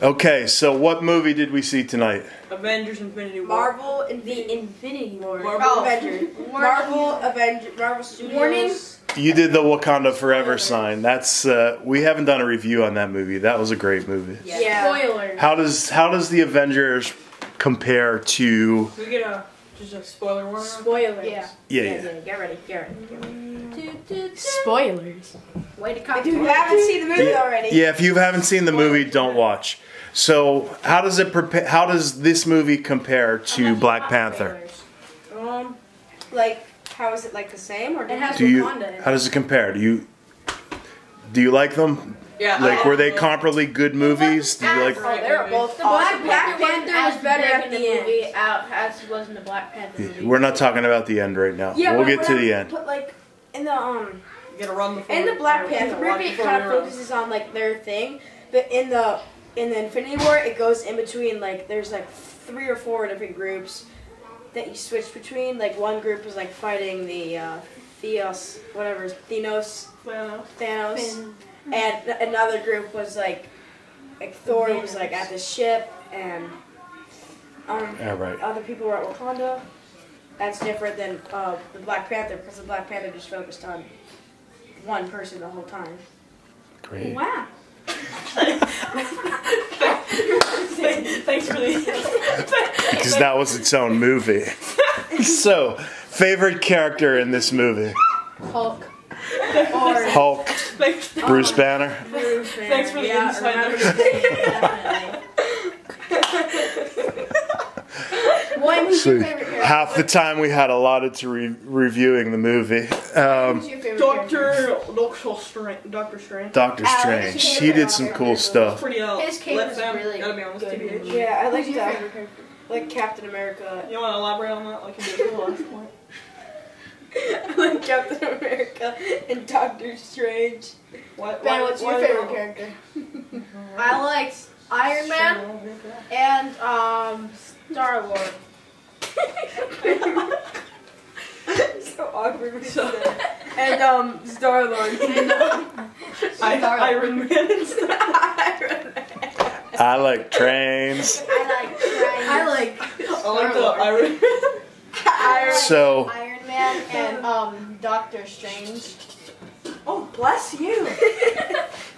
Okay, so what movie did we see tonight? Avengers Infinity War. Marvel Infinity War. Marvel Avengers. Marvel Avengers. Marvel Studios. Warning. You did the Wakanda Forever sign. That's we haven't done a review on that movie. That was a great movie. Yeah. Spoiler. How does the Avengers compare to? Can we get just a spoiler warning? Spoilers. Yeah. Yeah. Get ready. Spoilers. Way to come. If you haven't seen the movie already. Yeah, if you haven't seen the movie, don't watch. So, how does this movie compare to Black Panther? Like, how is it like the same or It has Wakanda in it. How does it compare? Do you like them? Yeah. Like, were they comparably good movies? Do you like? Oh, they're both. The Black Black Panther Panther was better at in the the end. movie as it was in the Black Panther movie. We're not talking about the end right now. Yeah, we'll but get to the end. But like in the You gotta run before. in the Black Panther movie, it kind of focuses on like their thing, but in the Infinity War, it goes in between. Like there's like 3 or 4 different groups that you switch between. Like one group was like fighting the Thanos, and another group was like Thor was like at the ship, and right. other people were at Wakanda. That's different than the Black Panther, because the Black Panther just focused on one person the whole time. Great. Wow. Thanks for the. Because that was its own movie. So, favorite character in this movie? Hulk. Hulk. Thanks. Bruce Banner. Thanks for the insight. Who's So, your favorite character? half the time we had allotted to reviewing the movie. Who's your favorite character? Doctor Strange. Doctor Strange. He did some cool stuff. Pretty His cape let is them, really gotta be honest, good. TBH. Yeah, I like Who's your favorite character? like Captain America. You want to elaborate on that, like you did for the last point? I like Captain America and Doctor Strange. Ben, what's your favorite character? I liked Iron Man and Star Lord. So awkward when you said that. And Star Lord. Iron Man and stuff. I like trains. I like the Iron Man. So, Iron Man and Doctor Strange. Oh, bless you.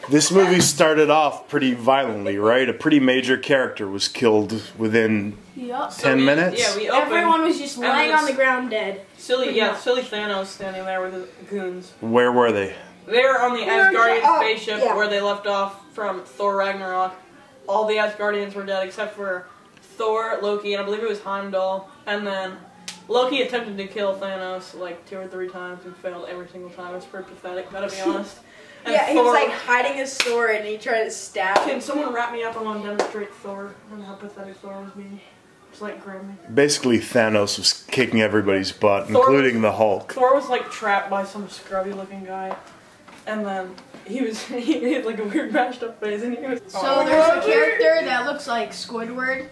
this movie started off pretty violently, right? A pretty major character was killed within Yup. 10 minutes? Yeah, we opened. Everyone was just laying on the ground dead. Silly Thanos standing there with his goons. Where were they? They were on the Asgardian Oh, spaceship yeah. where they left off from Thor Ragnarok. All the Asgardians were dead except for Thor, Loki, and I believe it was Heimdall. And then Loki attempted to kill Thanos like 2 or 3 times and failed every single time. It was pretty pathetic, gotta be honest. And Yeah, he Thor, was like hiding his sword and he tried to stab can him. someone wrap me up? I want to demonstrate Thor and how pathetic Thor was being. Just like grab me. Basically, Thanos was kicking everybody's butt, Thor including the Hulk. Thor was like trapped by some scrubby looking guy. And then he had like a weird mashed up face and he was So there's a character that looks like Squidward.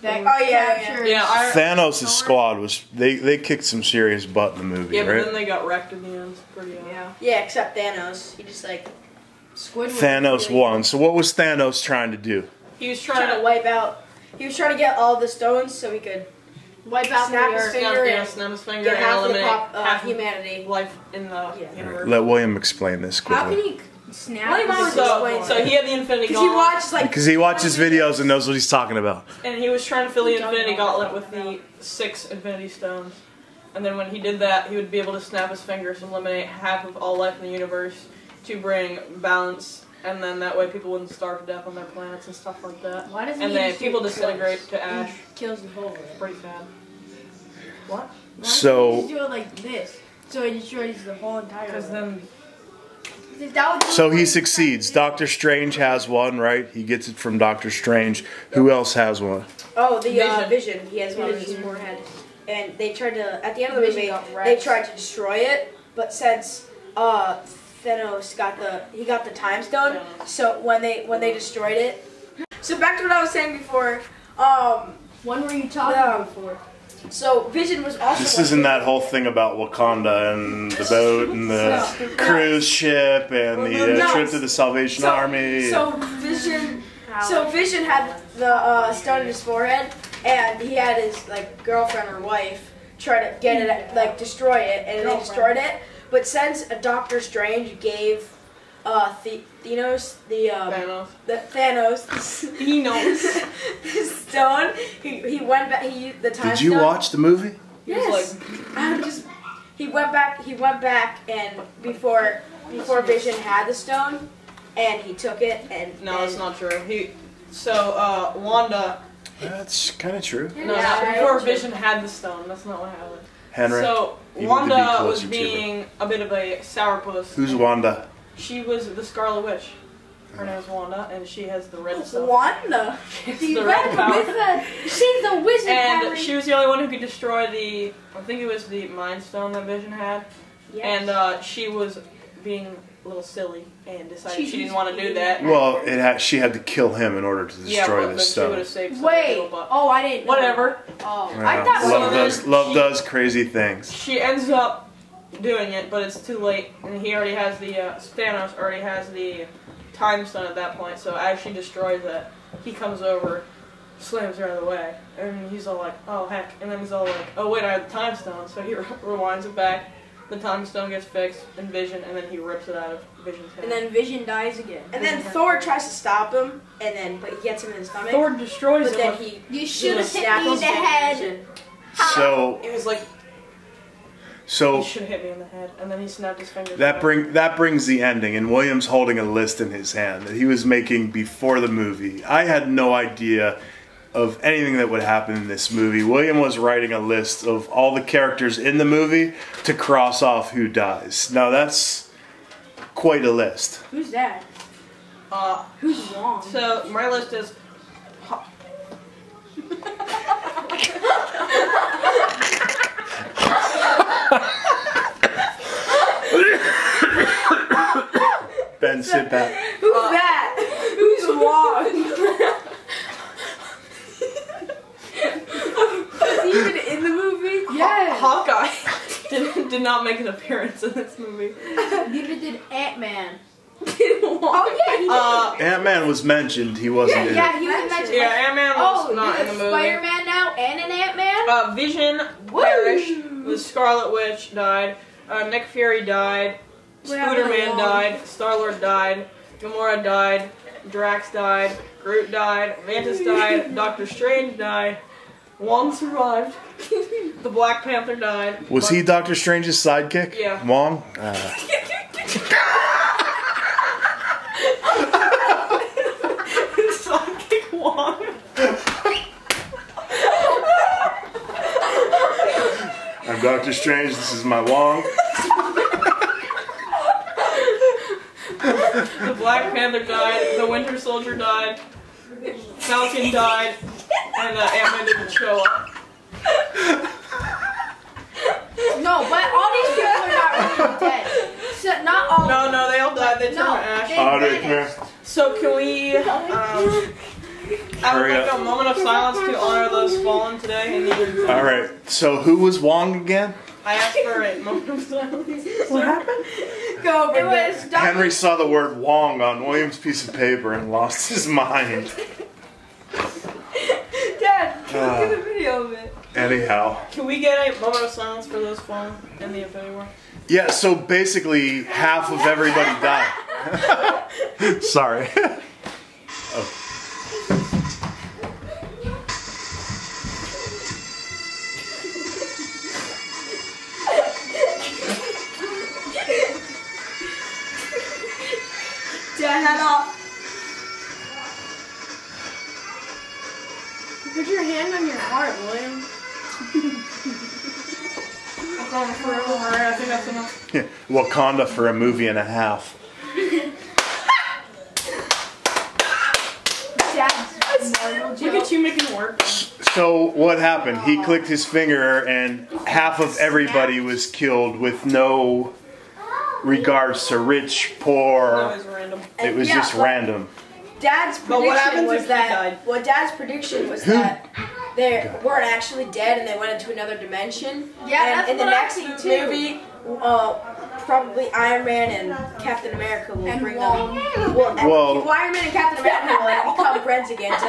That captures- Thanos' squad was they kicked some serious butt in the movie, yeah, but right? then they got wrecked in the end. Pretty Yeah, except Thanos. He just like Squidward. Thanos won. So what was Thanos trying to do? He was trying to wipe out. He was trying to get all the stones so he could Wipe out snap the his earth. finger and snap his finger get and half of the eliminate half humanity. life in the universe. Let William explain this How can quickly. he snap? William always his- explains So he had the Infinity Because he Gauntlet, watches like Because he watches videos and knows what he's talking about. and he was trying to fill the Infinity Gauntlet with the 6 Infinity Stones. And then when he did that, he would be able to snap his fingers and eliminate half of all life in the universe to bring balance. And then that way people wouldn't starve to death on their planets and stuff like that. Why doesn't And he then just people do disintegrate close? to ash. He kills the whole world. Pretty sad. What? Why doesn't So- he just do it like this? So he destroys the whole entire Because world. then That would So he succeeds. Doctor Strange has one, right? He gets it from Doctor Strange. Who else has one? oh the Vision. Vision. He has one on his Vision. forehead, and they tried to at the end of the Vision movie got they wrecked. tried to destroy it, but since Thanos got the time stone, so when they destroyed it. So back to what I was saying before. When were you talking Yeah. before? So Vision was also. This isn't that whole thing about Wakanda and the boat and the cruise ship and the No. trip to the Salvation Army. So Vision So Vision had the stone in his forehead, and he had his like girlfriend or wife try to get it, like destroy it, and they destroyed it. But since Doctor Strange gave Thanos the stone, he went back. He used the time. Did you watch the movie? Yes. He went back, and before Vision had the stone, and he took it. And no, that's not true. Wanda. That's kind of true. No, before Vision had the stone. That's not what happened. Henry. So Wanda was being a bit of a sourpuss. Who's Wanda? She was the Scarlet Witch. Her name is Wanda, and she has the red stuff. Wanda. She's the red power. She's the wizard. And she was the only one who could destroy the. I think it was the Mind Stone that Vision had. Yes. And she was being a little silly and decided she didn't want to do that. Well, she had to kill him in order to destroy the stone. She would have saved I didn't know. Whatever. Oh, yeah. I thought love does crazy things. She ends up doing it, but it's too late, and he already has the Thanos already has the time stone at that point. So as she destroys it, he comes over, slams her out of the way, and he's all like, "Oh heck!" And then he's all like, "Oh wait, I have the time stone." So he rewinds it back. The time stone gets fixed in Vision, and then he rips it out of Vision's hand. And then Vision dies again. And then Thor tries to stop him, but he gets him in his stomach. Thor destroys him. But then you should have hit me in the head. So it was like. So he should have hit me in the head, and then he snapped his fingers. That brings the ending, and William's holding a list in his hand that he was making before the movie. I had no idea of anything that would happen in this movie. William was writing a list of all the characters in the movie to cross off who dies. Now that's quite a list. Who's that? Who's Wong? So my list is. Ben, sit back. Who's that? Who's Wong? Was he even in the movie? Yes. Hawkeye did not make an appearance in this movie. Neither did Ant-Man. Oh yeah. Ant-Man was mentioned. He wasn't in it. Yeah, he was mentioned. Yeah, Ant-Man was not in the movie. Spider-Man now and an Ant-Man. Vision perished. The Scarlet Witch died. Nick Fury died. Spider-Man died. Star-Lord died. Gamora died. Drax died. Groot died. Mantis died. Doctor Strange died. Wong survived. The Black Panther died. Was he Doctor Strange's sidekick? Yeah. Wong? Sidekick Wong. I'm Doctor Strange, this is my Wong. The Black Panther died. The Winter Soldier died. Falcon died. And Ant-Man didn't show up. No, but all these people are not really dead. So not all. No, they all died. They turned to ash. They vanished. So can we have like a moment of silence to honor those fallen today? Alright, so who was Wong again? I asked for a moment of silence. What happened? Go over this. Henry saw the word Wong on William's piece of paper and lost his mind. Dad, look at the video of it. Anyhow. Can we get a moment of silence for those fallen in the Infinity War? Yeah, so basically half of everybody died. Sorry. Oh. Dad, head off. Put your hand on your heart, William. I think that's enough. Yeah, Wakanda for a movie and a half. Look at you making work. So what happened? He clicked his finger and half of everybody was killed with no regards to rich, poor. No, it was random. It was just random. Dad's prediction was that. Well, Dad's prediction was that they weren't actually dead and they went into another dimension. Yeah, and that's in the what next I think too. movie, probably Iron Man and Captain America will bring Wong. them. Well, Iron Man and Captain America will like, become friends again to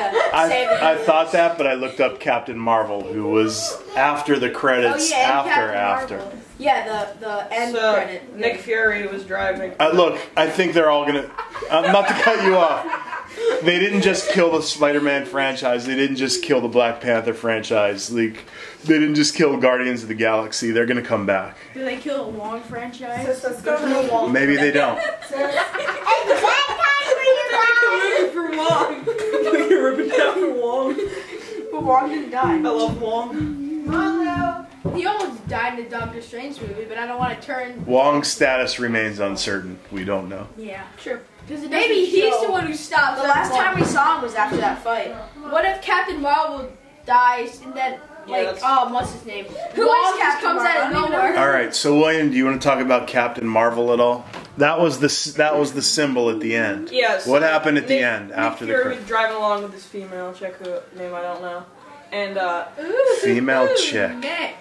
save the I thought that, but I looked up Captain Marvel, who was after the credits. After. Yeah, the end So credit. Nick Fury was driving. Look, I think they're all gonna. Not to cut you off. They didn't just kill the Spider-Man franchise. They didn't just kill the Black Panther franchise. Like, they didn't just kill Guardians of the Galaxy. They're gonna come back. Do they kill the Wong franchise? Maybe they don't. For Wong. You're ripping down for Wong. But Wong didn't die. I love Wong. He almost died in the Doctor Strange movie, but I don't want to turn. Wong's status remains uncertain. We don't know. Yeah, true. Maybe he's the one who stops. The last time we saw him was after that fight. What if Captain Marvel dies and then, like, what's his name? Who Wong is just Captain comes Marvel? out of nowhere. All right, so William, do you want to talk about Captain Marvel at all? That was the symbol at the end. Yes. What happened at the end after Nick the Fury was driving along with this female chick who name I don't know, and female chick? Nick.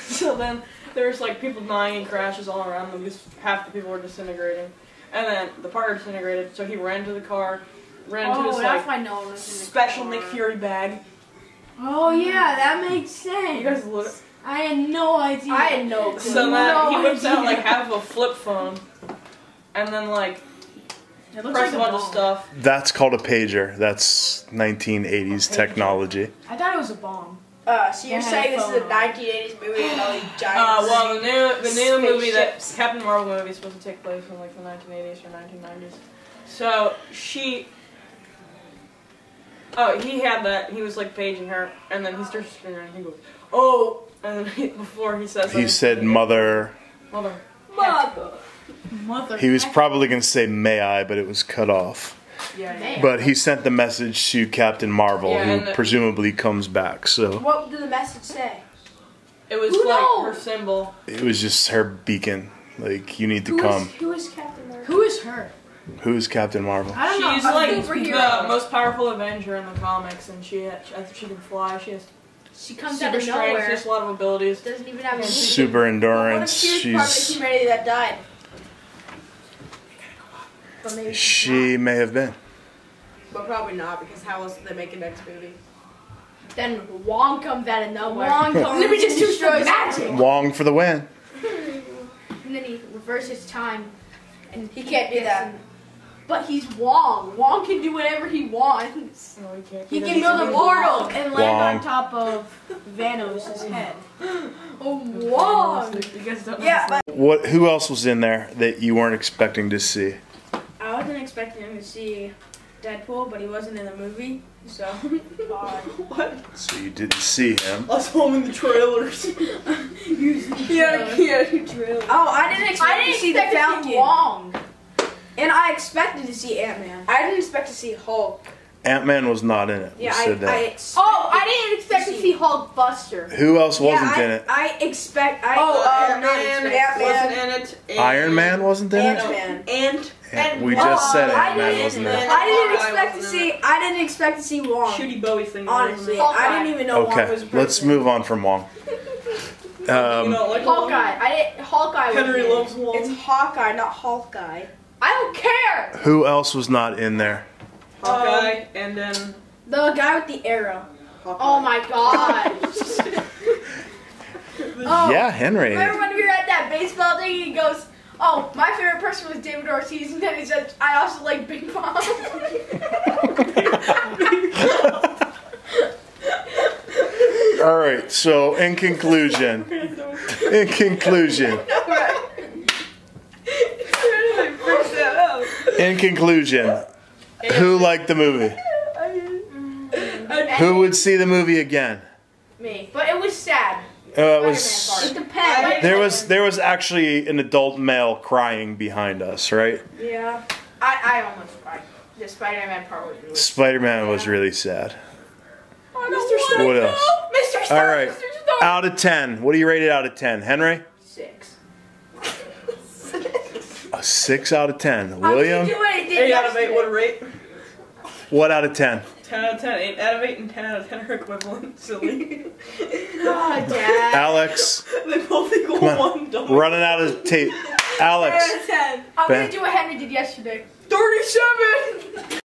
So then there's like people dying and crashes all around them because half the people were disintegrating, and then the partner disintegrated. So he ran to the car, ran to his that's like why no one was in the special car. Nick Fury bag. Oh yeah, that makes sense. You guys look. I had no idea. I had no clue. So then he whips out idea. like half of a flip phone, and then like It looks press like a bunch of stuff. That's called a pager. That's 1980s technology. I thought it was a bomb. So you're saying this is a 1980s movie and all these giant Well, the new movie that spaceships. Captain Marvel movie is supposed to take place in like the 1980s or 1990s. So he had that. He was like paging her, and then he starts screaming, and he goes, "Oh!" And then before he says, He said mother. "Mother." Mother. He was probably going to say may I, but it was cut off. Yeah. But he sent the message to Captain Marvel, Yeah, who and presumably comes back. So What did the message say? It was Who like knows? her symbol. it was just her beacon. Like, you need to come. Who is Captain Marvel? Who is her? Who is Captain Marvel? I don't She's know. like superhero. the most powerful Avenger in the comics, and she can fly. She has She comes out super of strength. She nowhere. has a lot of abilities. Doesn't even have a Super What if endurance. she was part of the humanity that died? But maybe She may have been. But probably not, because how else did they make a next movie? Then Wong comes out of nowhere. Wong comes Let me just and destroy destroys magic. Wong for the win. And then he reverses time. And He can't do that. But he's Wong. Wong can do whatever he wants. No, he can't. He doesn't can build a do portal and land Wong. on top of Thanos' head. Oh, that. Wong! You guys don't Yeah, understand. but Who else was in there that you weren't expecting to see? I wasn't expecting him to see Deadpool, but he wasn't in the movie, so. What? So you didn't see him. I saw him in the trailers. Oh, I didn't expect to see the Falcon. Wong. And I expected to see Ant-Man. I didn't expect to see Hulk. Ant-Man was not in it. Yeah, You said that. I didn't expect to see Hulk Buster. Who else wasn't in it? I expect. Ant-Man wasn't in it. and- Iron Man wasn't in it? Ant-Man. And We just said I Ant-Man didn't- wasn't in it. I didn't Hawkeye expect to wasn't see. in I didn't expect to see Wong. Shooty Bowie thing. Honestly, Hawkeye. I didn't even know Wong Okay, was a let's person. move on from Wong. You know, like Hawkeye. Hawkeye. Henry was loves Wong. It's Hawkeye, not Hawkeye. I don't care. Who else was not in there? Hawkeye, and then The guy with the arrow. Hawkeye. Oh my god. Yeah, Henry. Remember when we were at that baseball thing? He goes, "Oh, my favorite person was David Ortiz," and then he said, "I also like Big Mom." All right, so in conclusion, who liked the movie? Who would see the movie again? Me, but it was sad. It was. It depends. There was actually an adult male crying behind us, right? Yeah. I almost cried. The Spider-Man part was really. Spider-Man was really sad. Mr. Stark. What else? Mr. Stark. All right, Mr. Stark. out of 10. What do you rate it out of 10, Henry? 6. A 6 out of 10. How William? did you do what I did 8 out of 8 yesterday? would rate. What out of 10? 10 out of 10. 8 out of 8 and 10 out of 10 are equivalent. Silly. Oh, Dad. Alex. They both equal Come on. 1. Don't Running out of tape. Alex. 10 out of 10. I'm Ben. gonna do what Henry did yesterday. 37!